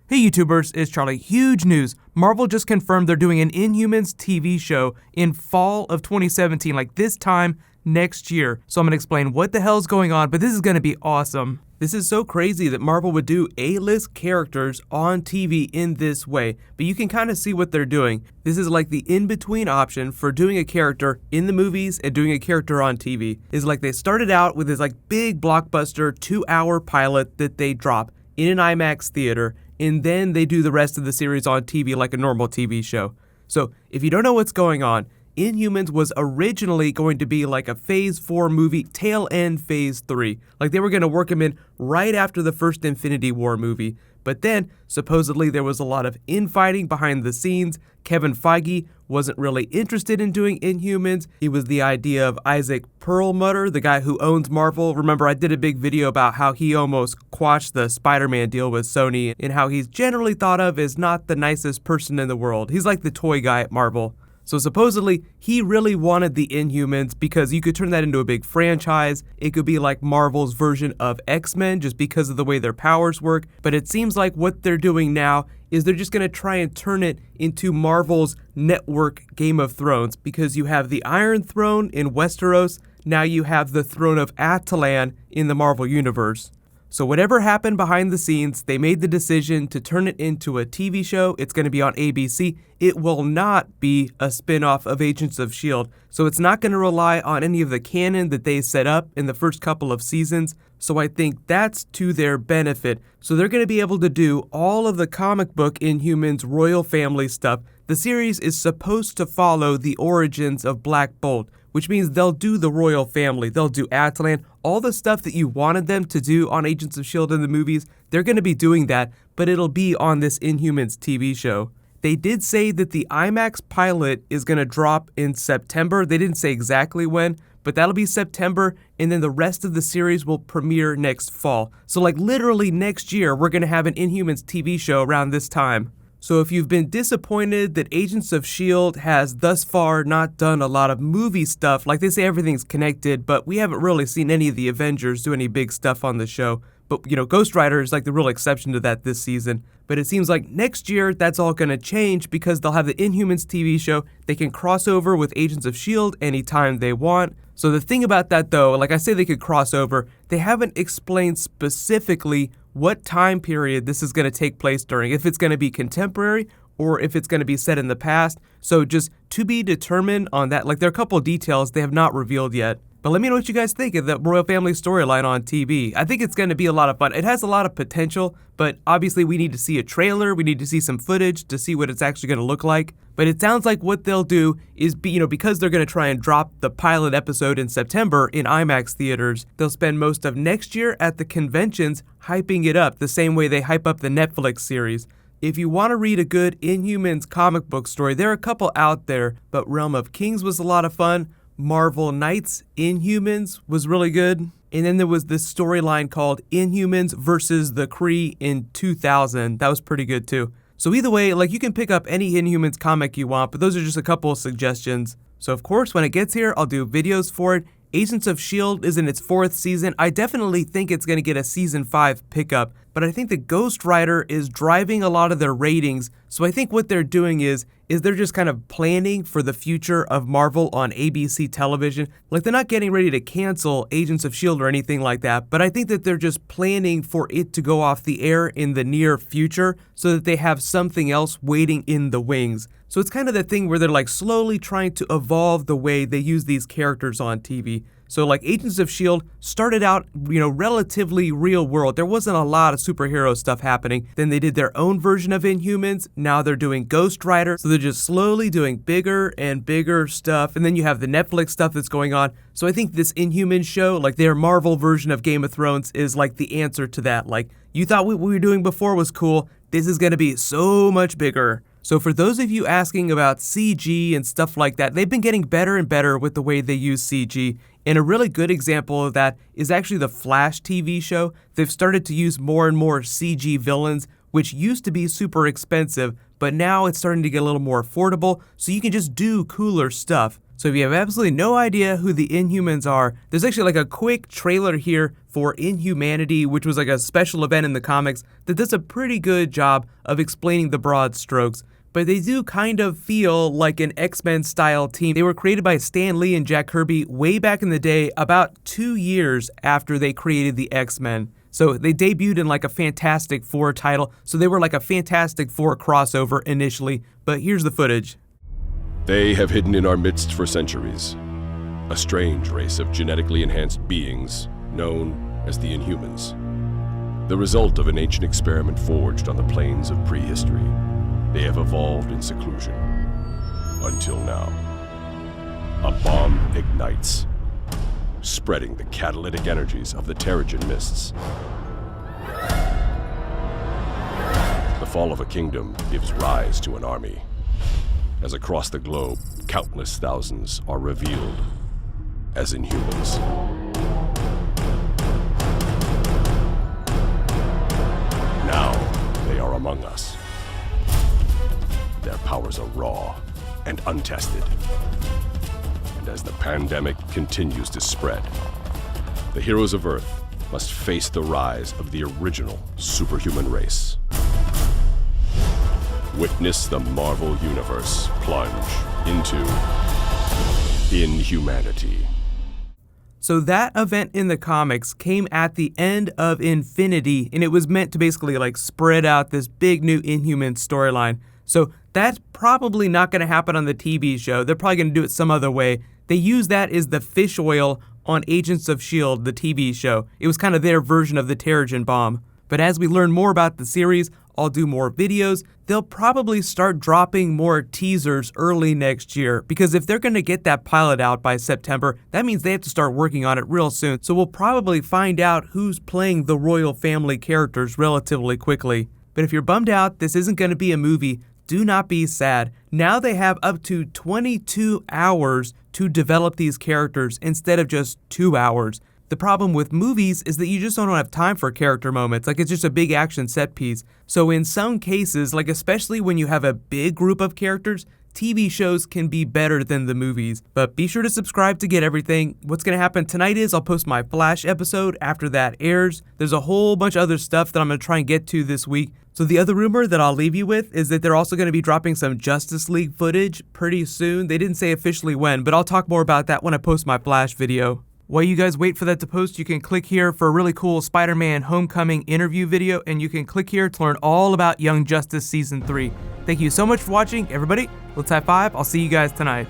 Hey YouTubers, it's Charlie. Huge news. Marvel just confirmed they're doing an Inhumans TV show in fall of 2017, like this time next year. So I'm going to explain what the hell's going on, but this is going to be awesome. This is so crazy that Marvel would do A-list characters on TV in this way, but you can kind of see what they're doing. This is like the in-between option for doing a character in the movies and doing a character on TV. Is like they started out with this like big blockbuster 2-hour pilot that they drop in an IMAX theater, and then they do the rest of the series on TV like a normal TV show. So if you don't know what's going on, Inhumans was originally going to be like a Phase 4 movie, tail end Phase 3. Like they were going to work him in right after the first Infinity War movie. But then, supposedly there was a lot of infighting behind the scenes. Kevin Feige wasn't really interested in doing Inhumans. It was the idea of Isaac Perlmutter, the guy who owns Marvel. Remember, I did a big video about how he almost quashed the Spider-Man deal with Sony and how he's generally thought of as not the nicest person in the world. He's like the toy guy at Marvel. So supposedly, he really wanted the Inhumans because you could turn that into a big franchise. It could be like Marvel's version of X-Men just because of the way their powers work. But it seems like what they're doing now is they're just going to try and turn it into Marvel's network Game of Thrones, because you have the Iron Throne in Westeros, now you have the Throne of Attilan in the Marvel Universe. So whatever happened behind the scenes, they made the decision to turn it into a TV show. It's going to be on ABC. It will not be a spin-off of Agents of S.H.I.E.L.D., so it's not going to rely on any of the canon that they set up in the first couple of seasons. So I think that's to their benefit. So they're going to be able to do all of the comic book Inhumans royal family stuff. The series is supposed to follow the origins of Black Bolt, which means they'll do the royal family, they'll do Attilan, all the stuff that you wanted them to do on Agents of S.H.I.E.L.D. in the movies, they're going to be doing that, but it'll be on this Inhumans TV show. They did say that the IMAX pilot is going to drop in September. They didn't say exactly when, but that'll be September, and then the rest of the series will premiere next fall. So like literally next year, we're going to have an Inhumans TV show around this time. So if you've been disappointed that Agents of S.H.I.E.L.D. has thus far not done a lot of movie stuff, like they say everything's connected, but we haven't really seen any of the Avengers do any big stuff on the show. But, you know, Ghost Rider is like the real exception to that this season. But it seems like next year that's all going to change because they'll have the Inhumans TV show. They can cross over with Agents of S.H.I.E.L.D. anytime they want. So the thing about that though, like I say they could cross over, they haven't explained specifically what time period this is going to take place during, if it's going to be contemporary or if it's going to be set in the past. So just to be determined on that. Like there are a couple of details they have not revealed yet. But let me know what you guys think of the royal family storyline on TV. I think it's going to be a lot of fun. It has a lot of potential, but obviously we need to see a trailer. We need to see some footage to see what it's actually going to look like. But it sounds like what they'll do is, because they're going to try and drop the pilot episode in September in IMAX theaters, they'll spend most of next year at the conventions hyping it up the same way they hype up the Netflix series. If you want to read a good Inhumans comic book story, there are a couple out there, but Realm of Kings was a lot of fun. Marvel Knights Inhumans was really good. And then there was this storyline called Inhumans versus the Kree in 2000. That was pretty good too. So either way, like you can pick up any Inhumans comic you want, but those are just a couple of suggestions. So of course, when it gets here, I'll do videos for it. Agents of S.H.I.E.L.D. is in its 4th season. I definitely think it's going to get a season 5 pickup, but I think the Ghost Rider is driving a lot of their ratings. So I think what they're doing is they're just kind of planning for the future of Marvel on ABC television. Like they're not getting ready to cancel Agents of S.H.I.E.L.D. or anything like that, but I think that they're just planning for it to go off the air in the near future so that they have something else waiting in the wings. So it's kind of the thing where they're like slowly trying to evolve the way they use these characters on TV. So like Agents of S.H.I.E.L.D. started out, relatively real world. There wasn't a lot of superhero stuff happening. Then they did their own version of Inhumans. Now they're doing Ghost Rider. So they're just slowly doing bigger and bigger stuff. And then you have the Netflix stuff that's going on. So I think this Inhumans show, like their Marvel version of Game of Thrones, is like the answer to that. Like you thought what we were doing before was cool. This is going to be so much bigger. So for those of you asking about CG and stuff like that, they've been getting better and better with the way they use CG. And a really good example of that is actually the Flash TV show. They've started to use more and more CG villains, which used to be super expensive, but now it's starting to get a little more affordable, so you can just do cooler stuff. So if you have absolutely no idea who the Inhumans are, there's actually like a quick trailer here for Inhumanity, which was like a special event in the comics that does a pretty good job of explaining the broad strokes. But they do kind of feel like an X-Men style team. They were created by Stan Lee and Jack Kirby way back in the day, about 2 years after they created the X-Men. So they debuted in like a Fantastic Four title, so they were like a Fantastic Four crossover initially, but here's the footage. They have hidden in our midst for centuries, a strange race of genetically enhanced beings known as the Inhumans. The result of an ancient experiment forged on the plains of prehistory. They have evolved in seclusion, until now. A bomb ignites, spreading the catalytic energies of the Terrigen mists. The fall of a kingdom gives rise to an army. As across the globe, countless thousands are revealed as Inhumans. Now, they are among us. Their powers are raw and untested. And as the pandemic continues to spread, the heroes of Earth must face the rise of the original superhuman race. Witness the Marvel Universe plunge into Inhumanity. So that event in the comics came at the end of Infinity, and it was meant to basically like spread out this big new Inhuman storyline. So that's probably not going to happen on the TV show. They're probably going to do it some other way. They use that as the fish oil on Agents of S.H.I.E.L.D., the TV show. It was kind of their version of the Terrigen bomb. But as we learn more about the series, I'll do more videos. They'll probably start dropping more teasers early next year, because if they're going to get that pilot out by September, that means they have to start working on it real soon. So we'll probably find out who's playing the royal family characters relatively quickly. But if you're bummed out this isn't going to be a movie, do not be sad. Now they have up to 22 hours to develop these characters instead of just 2 hours. The problem with movies is that you just don't have time for character moments, like it's just a big action set piece. So in some cases, like especially when you have a big group of characters, TV shows can be better than the movies. But be sure to subscribe to get everything. What's going to happen tonight is I'll post my Flash episode after that airs. There's a whole bunch of other stuff that I'm going to try and get to this week. So the other rumor that I'll leave you with is that they're also going to be dropping some Justice League footage pretty soon. They didn't say officially when, but I'll talk more about that when I post my Flash video. While you guys wait for that to post, you can click here for a really cool Spider-Man Homecoming interview video, and you can click here to learn all about Young Justice Season 3. Thank you so much for watching, everybody. Let's high five. I'll see you guys tonight.